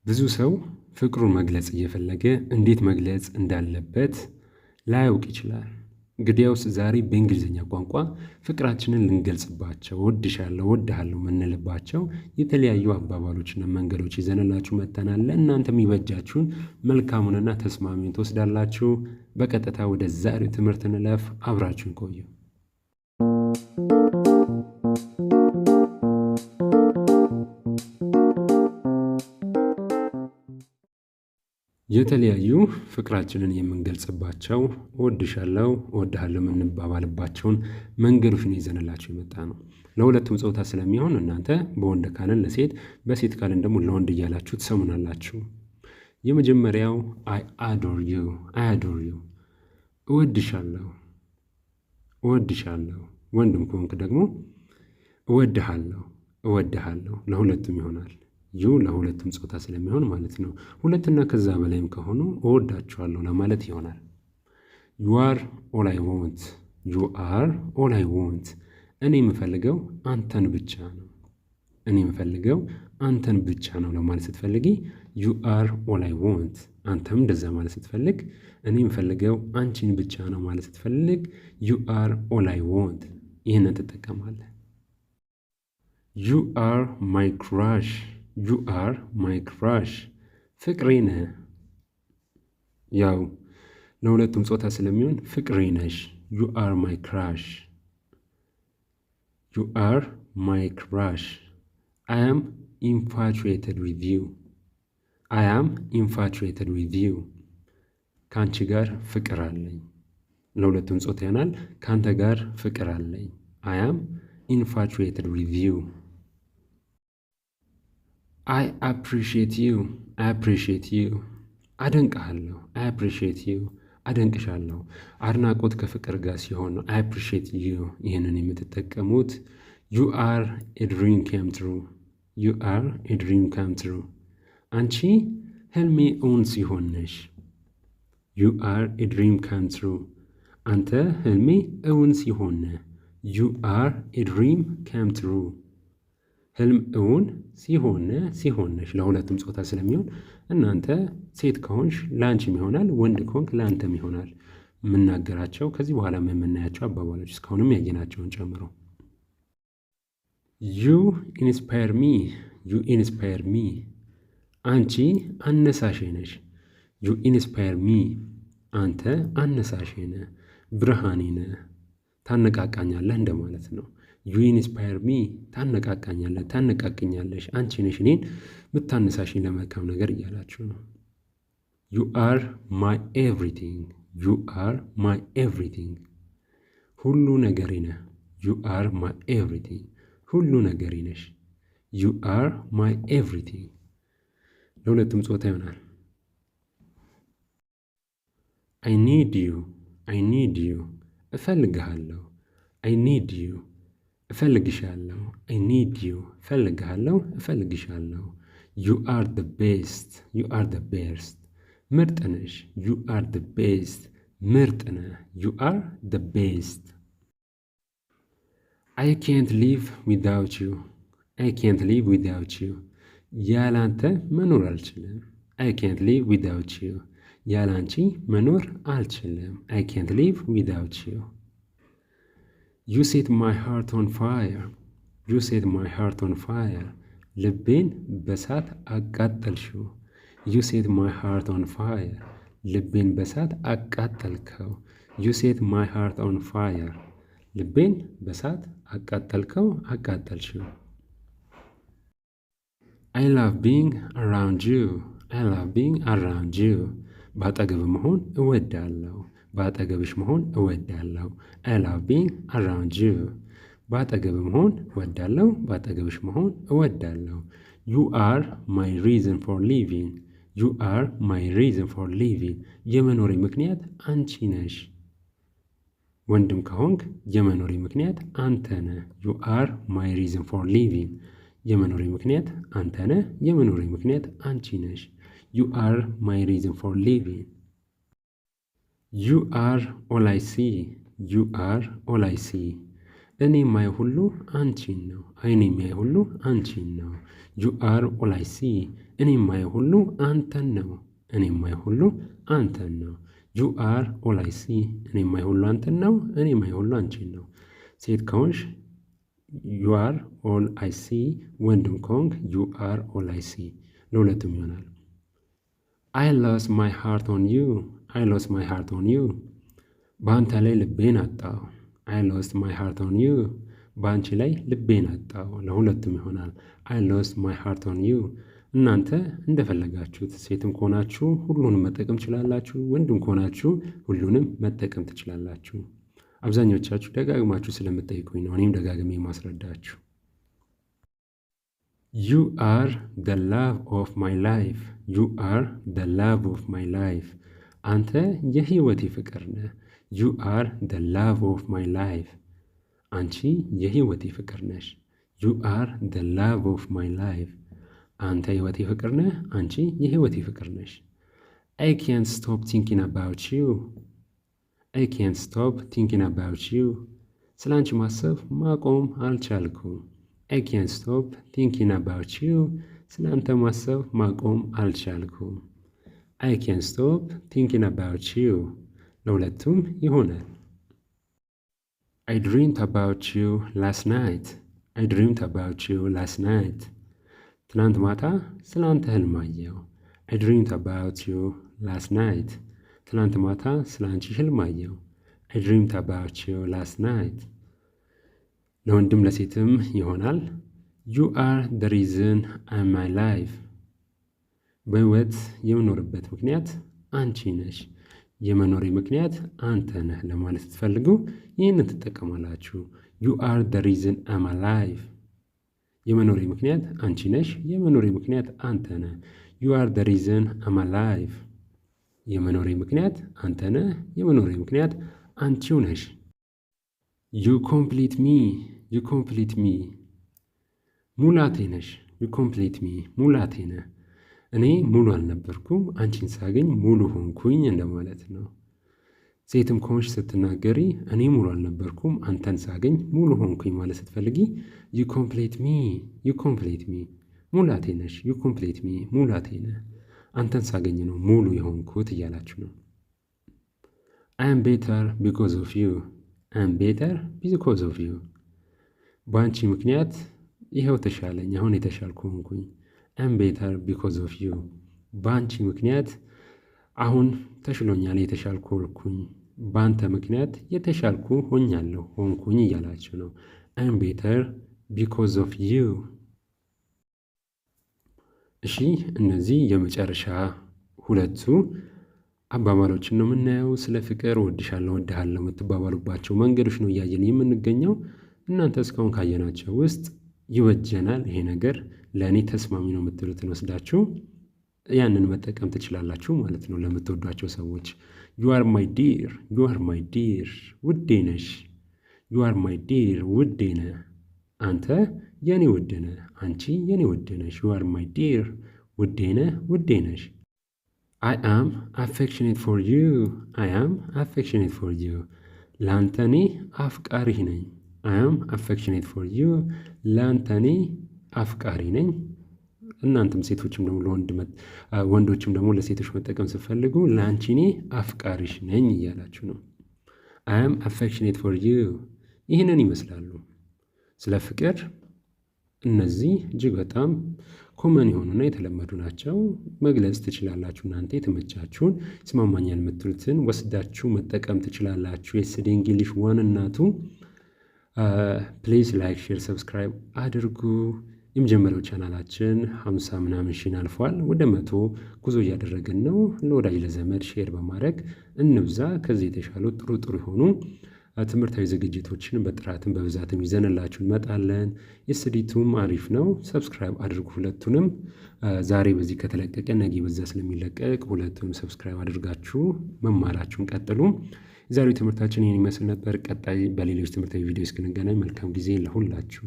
ብዙ ሰው ፍቅሩን መግለጽ እየፈለገ እንዴት መግለጽ እንዳለበት ላያውቅ ይችላል። እንግዲያውስ ዛሬ በእንግሊዝኛ ቋንቋ ፍቅራችንን ልንገልጽባቸው እወድሻለሁ፣ እወድሃለሁ የምንልባቸው የተለያዩ አባባሎችና መንገዶች ይዘንላችሁ መጥተናል። ለእናንተ የሚበጃችሁን መልካሙንና ተስማሚውን ትወስዳላችሁ። በቀጥታ ወደ ዛሬው ትምህርት እንለፍ። አብራችሁን ቆዩ። የተለያዩ ፍቅራችንን የምንገልጽባቸው እወድሻለሁ፣ እወድሃለሁ የምንባባልባቸውን መንገዶች ነው ይዘንላችሁ የመጣ ነው። ለሁለቱም ጾታ ስለሚሆን እናንተ በወንድ ካልን ለሴት፣ በሴት ካልን ደግሞ ለወንድ እያላችሁ ትሰሙናላችሁ። የመጀመሪያው አይ አዶር ዩ፣ አይ አዶር ዩ፣ እወድሻለሁ፣ እወድሻለሁ። ወንድም ከሆንክ ደግሞ እወድሃለሁ፣ እወድሃለሁ። ለሁለቱም ይሆናል። ዩ ለሁለቱም ጾታ ስለሚሆን ማለት ነው። ሁለትና ከዛ በላይም ከሆኑ እወዳችኋለሁ ለማለት ይሆናል። ዩ አር ኦል አይ ዋንት፣ ዩ አር ኦል አይ ዋንት። እኔ የምፈልገው አንተን ብቻ ነው። እኔ የምፈልገው አንተን ብቻ ነው ለማለት ስትፈልጊ ዩ አር ኦል አይ ዋንት። አንተም እንደዛ ማለት ስትፈልግ እኔ የምፈልገው አንቺን ብቻ ነው ማለት ስትፈልግ ዩ አር ኦል አይ ዋንት ይህንን ትጠቀማለህ። ዩ አር ማይ ክራሽ፣ ዩ አር ማይ ክራሽ። ፍቅሬ ነህ። ያው ለሁለቱም ጾታ ስለሚሆን ፍቅሬ ነሽ። ዩ አር ማይ ክራሽ፣ ዩ አር ማይ ክራሽ። አይ አም ኢንፋቹዌትድ ዊዝ ዩ፣ አይ አም ኢንፋቹዌትድ ዊዝ ዩ። ከአንቺ ጋር ፍቅር አለኝ። ለሁለቱም ጾታ ይሆናል። ከአንተ ጋር ፍቅር አለኝ። አይ አም ኢንፋቹዌትድ ዊዝ ዩ። አይ አፕሪሺየት ዩ፣ አይ አፕሪሺየት ዩ። አደንቅሃለሁ። አይ አፕሪሺየት ዩ፣ አደንቅሻለሁ። አድናቆት ከፍቅር ጋር ሲሆን ነው አይ አፕሪሺየት ዩ ይህንን የምትጠቀሙት። ዩ አር ኤ ድሪም ካም ትሩ፣ ዩ አር ኤ ድሪም ካም ትሩ። አንቺ ህልሜ እውን ሲሆን ነሽ። ዩ አር ኤ ድሪም ካም ትሩ። አንተ ህልሜ እውን ሲሆን ነህ። ዩ አር ኤ ድሪም ካም ትሩ። ህልም እውን ሲሆን ነሽ። ለሁለቱም ጾታ ስለሚሆን እናንተ ሴት ከሆንሽ ለአንቺም ይሆናል፣ ወንድ ከሆንክ ለአንተም ይሆናል። የምናገራቸው ከዚህ በኋላ የምናያቸው አባባሎች እስካሁንም ያየናቸውን ጨምሮ ዩ ኢንስፓየር ሚ፣ ዩ ኢንስፓየር ሚ። አንቺ አነሳሼ ነሽ። ዩ ኢንስፓየር ሚ። አንተ አነሳሼ ነህ፣ ብርሃኔ ነህ፣ ታነቃቃኛለህ እንደማለት ነው። ዩ ኢንስፓየር ሚ፣ ታነቃቃኛለህ፣ ታነቃቅኛለሽ። አንቺ ነሽ እኔን የምታነሳሽኝ ለመልካም ነገር እያላችሁ ነው። ዩ አር ማይ ኤቭሪቲንግ፣ ዩ አር ማይ ኤቭሪቲንግ። ሁሉ ነገሬ ነህ። ዩ አር ማይ ኤቭሪቲንግ፣ ሁሉ ነገሬ ነሽ። ዩ አር ማይ ኤቭሪቲንግ። ለሁለቱም ጾታ ይሆናል። አይ ኒድ ዩ፣ አይ ኒድ ዩ። እፈልግሃለሁ። አይ ኒድ ዩ፣ እፈልግሻለሁ። አይ ኒድ ዩ፣ እፈልግሃለሁ፣ እፈልግሻለሁ። ዩ አር ደ ቤስት፣ ዩ አር ደ ቤስት። ምርጥ ነሽ። ዩ አር ደ ቤስት፣ ምርጥ ነህ። ዩ አር ደ ቤስት። አይ ካንት ሊቭ ዊዛውት ዩ፣ አይ ካንት ሊቭ ዊዛውት ዩ። ያላንተ መኖር አልችልም። አይ ካንት ሊቭ ዊዛውት ዩ። ያላንቺ መኖር አልችልም። አይ ካንት ሊቭ ዊዛውት ዩ። ዩ ሴት ማይ ሃርት ኦን ፋየር፣ ዩ ሴት ማይ ሃርት ኦን ፋየር። ልቤን በሳት አቃጠልሽው። ዩ ሴት ማይ ሃርት ኦን ፋየር። ልቤን በሳት አቃጠልከው። ዩ ሴት ማይ ሃርት ኦን ፋየር። ልቤን በሳት አቃጠልከው፣ አቃጠልሽው። አይ ላቭ ቢንግ አራውንድ ዩ፣ አይ ላቭ ቢንግ አራውንድ ዩ። በአጠገብ መሆን እወዳለሁ፣ በአጠገብሽ መሆን እወዳለሁ። አይ ላቭ ቢንግ አራውንድ ዩ። በአጠገብ መሆን እወዳለሁ፣ በአጠገብሽ መሆን እወዳለሁ። ዩ አር ማይ ሪዝን ፎር ሊቪንግ፣ ዩ አር ማይ ሪዝን ፎር ሊቪንግ። የመኖሬ ምክንያት አንቺ ነሽ። ወንድም ከሆንክ የመኖሬ ምክንያት አንተ ነህ። ዩ አር ማይ ሪዝን ፎር ሊቪንግ። የመኖሬ ምክንያት አንተ ነህ፣ የመኖሬ ምክንያት አንቺ ነሽ። ዩ አር ማይ ሪዝን ፎር ሊቪንግ። ዩ አር ኦል አይ ሲ፣ ዩ አር ኦል አይ ሲ። እኔ የማየው ሁሉ አንቺን ነው። አይኔ የሚያይ ሁሉ አንቺን ነው። ዩ አር ኦል አይ ሲ። እኔ የማየው ሁሉ አንተን ነው። እኔ የማየው ሁሉ አንተን ነው። ዩ አር ኦል አይ ሲ። እኔ የማየው ሁሉ አንተን ነው። እኔ የማየው ሁሉ አንቺን ነው። ሴት ከሆንሽ ዩ አር ኦል አይ ሲ፣ ወንድም ከሆንክ ዩ አር ኦል አይ ሲ። ለሁለቱም ይሆናል። አይ ሎስት ማይ ሃርት ኦን ዩ። አይ ሎስት ማይ ሃርት ኦን ዩ። በአንተ ላይ ልቤን አጣው። አይ ሎስት ማይ ሃርት ኦን ዩ። በአንቺ ላይ ልቤን አጣው። ለሁለቱም ይሆናል። አይ ሎስት ማይ ሃርት ኦን ዩ። እናንተ እንደፈለጋችሁት፣ ሴትም ከሆናችሁ ሁሉንም መጠቀም ትችላላችሁ። ወንድም ከሆናችሁ ሁሉንም መጠቀም ትችላላችሁ። አብዛኞቻችሁ ደጋግማችሁ ስለምጠይቁኝ ነው እኔም ደጋግሜ ማስረዳችሁ። ዩ አር ደ ላቭ ኦፍ ማይ ላይፍ። ዩ አር ደ ላቭ ኦፍ ማይ ላይፍ። አንተ የህይወቴ ፍቅር ነህ። ዩ አር ደ ላቭ ኦፍ ማይ ላይፍ። አንቺ የህይወቴ ፍቅር ነሽ። ዩ አር ደ ላቭ ኦፍ ማይ ላይፍ። አንተ የህይወቴ ፍቅር ነህ። አንቺ የህይወቴ ፍቅር ነሽ። አይ ካንት ስቶፕ ቲንኪንግ አባውት ዩ። አይ ካንት ስቶፕ ቲንኪንግ አባውት ዩ። ስለ አንቺ ማሰብ ማቆም አልቻልኩም። አይ ካንት ስቶፕ ቲንኪንግ አባውት ዩ። ስለ አንተ ማሰብ ማቆም አልቻልኩም። አይ ካንት ስቶፕ ቲንኪንግ አባውት ዩ። ለሁለቱም ይሆናል። አይ ድሪምድ አባውት ዩ ላስት ናይት። አይ ድሪምድ አባውት ዩ ላስት ናይት። ትናንት ማታ ስለ አንተ ህልም አየሁ። አይ ድሪምድ አባውት ዩ ላስት ናይት። ትናንት ማታ ስለ አንቺ ህልም አየሁ። አይ ድሪምድ አባውት ዩ ላስት ናይት። ለወንድም ለሴትም ይሆናል። ዩ አር ደ ሪዝን አይ ማይ ላይፍ። በህይወት የምኖርበት ምክንያት አንቺ ነሽ። የመኖሬ ምክንያት አንተ ነህ ለማለት ስትፈልጉ ይህንን ትጠቀማላችሁ። ዩ አር ደ ሪዝን አይ ማይ ላይፍ። የመኖሬ ምክንያት አንቺ ነሽ። የመኖሬ ምክንያት አንተ ነህ። ዩ አር ደ ሪዝን አይ ማይ ላይፍ። የመኖሬ ምክንያት አንተ ነህ። የመኖሬ ምክንያት አንቺው ነሽ። ዩ ኮምፕሊት ሚ። ዩ ኮምፕሊት ሚ። ሙላቴ ነሽ። ዩ ኮምፕሊት ሚ። ሙላቴ ነህ። እኔ ሙሉ አልነበርኩም፣ አንቺን ሳገኝ ሙሉ ሆንኩኝ እንደማለት ነው። ሴትም ከሆንሽ ስትናገሪ እኔ ሙሉ አልነበርኩም፣ አንተን ሳገኝ ሙሉ ሆንኩኝ ማለት ስትፈልጊ ዩ ኮምፕሊት ሚ። ዩ ኮምፕሊት ሚ። ሙላቴ ነሽ። ዩ ኮምፕሊት ሚ። ሙላቴ ነህ። አንተን ሳገኝ ነው ሙሉ የሆንኩት እያላችሁ ነው። አይ አም ቤተር ቢኮዝ ኦፍ ዩ። አይ አም ቤተር ቢኮዝ ኦፍ ዩ። በአንቺ ምክንያት ይኸው ተሻለኝ፣ አሁን የተሻልኩ ሆንኩኝ። አይ አም ቤተር ቢኮዝ ኦፍ ዩ። በአንቺ ምክንያት አሁን ተሽሎኛል፣ የተሻልኩ ሆንኩኝ። በአንተ ምክንያት የተሻልኩ ሆኛለሁ፣ ሆንኩኝ እያላችሁ ነው። አይ አም ቤተር ቢኮዝ ኦፍ ዩ። እሺ፣ እነዚህ የመጨረሻ ሁለቱ አባባሎችን ነው የምናየው። ስለ ፍቅር እወድሻለሁ፣ እወድሃለሁ የምትባባሉባቸው መንገዶች ነው እያየን የምንገኘው። እናንተ እስካሁን ካየናቸው ውስጥ ይወጀናል፣ ይሄ ነገር ለእኔ ተስማሚ ነው የምትሉትን ወስዳችሁ ያንን መጠቀም ትችላላችሁ ማለት ነው። ለምትወዷቸው ሰዎች ዩ አር ማይ ዲር፣ ዩ አር ማይ ዲር፣ ውዴ ነሽ። ዩ አር ማይ ዲር፣ ውዴ ነህ። አንተ የኔ ውድ ነህ፣ አንቺ የኔ ውድ ነሽ። ዩ አር ማይ ዲር፣ ውዴ ነህ፣ ውዴ ነሽ። አይ አም አፌክሽኔት ፎር ዩ። አይ አም አፌክሽኔት ፎር ዩ። ለአንተ እኔ አፍቃሪህ ነኝ። አይ አም አፌክሽኔት ፎር ዩ። ለአንተ እኔ አፍቃሪ ነኝ። እናንተም ሴቶችም ደግሞ ወንዶችም ደግሞ ለሴቶች መጠቀም ስትፈልጉ ለአንቺ እኔ አፍቃሪሽ ነኝ እያላችሁ ነው። አይ አም አፌክሽኔት ፎር ዩ። ይህንን ይመስላሉ ስለ ፍቅር። እነዚህ እጅግ በጣም ኮመን የሆኑና የተለመዱ ናቸው። መግለጽ ትችላላችሁ። እናንተ የተመቻችሁን ይስማማኛል የምትሉትን ወስዳችሁ መጠቀም ትችላላችሁ። የኤስዲ እንግሊሽ ዋን እናቱ ፕሊዝ ላይክ፣ ሼር፣ ሰብስክራይብ አድርጉ። የመጀመሪያው ቻናላችን 50 ምናምን ሺን አልፏል። ወደ 100 ጉዞ እያደረግን ነው። ለወዳጅ ለዘመድ ሼር በማድረግ እንብዛ። ከዚህ የተሻሉ ጥሩ ጥሩ የሆኑ ትምህርታዊ ዝግጅቶችን በጥራትም በብዛትም ይዘንላችሁ እንመጣለን። የስዲቱም አሪፍ ነው። ሰብስክራይብ አድርጉ ሁለቱንም። ዛሬ በዚህ ከተለቀቀ ነገ በዛ ስለሚለቀቅ ሁለቱንም ሰብስክራይብ አድርጋችሁ መማራችሁን ቀጥሉ። የዛሬው ትምህርታችን ይህን ይመስል ነበር። ቀጣይ በሌሎች ትምህርታዊ ቪዲዮ እስክንገናኝ መልካም ጊዜ ለሁላችሁ።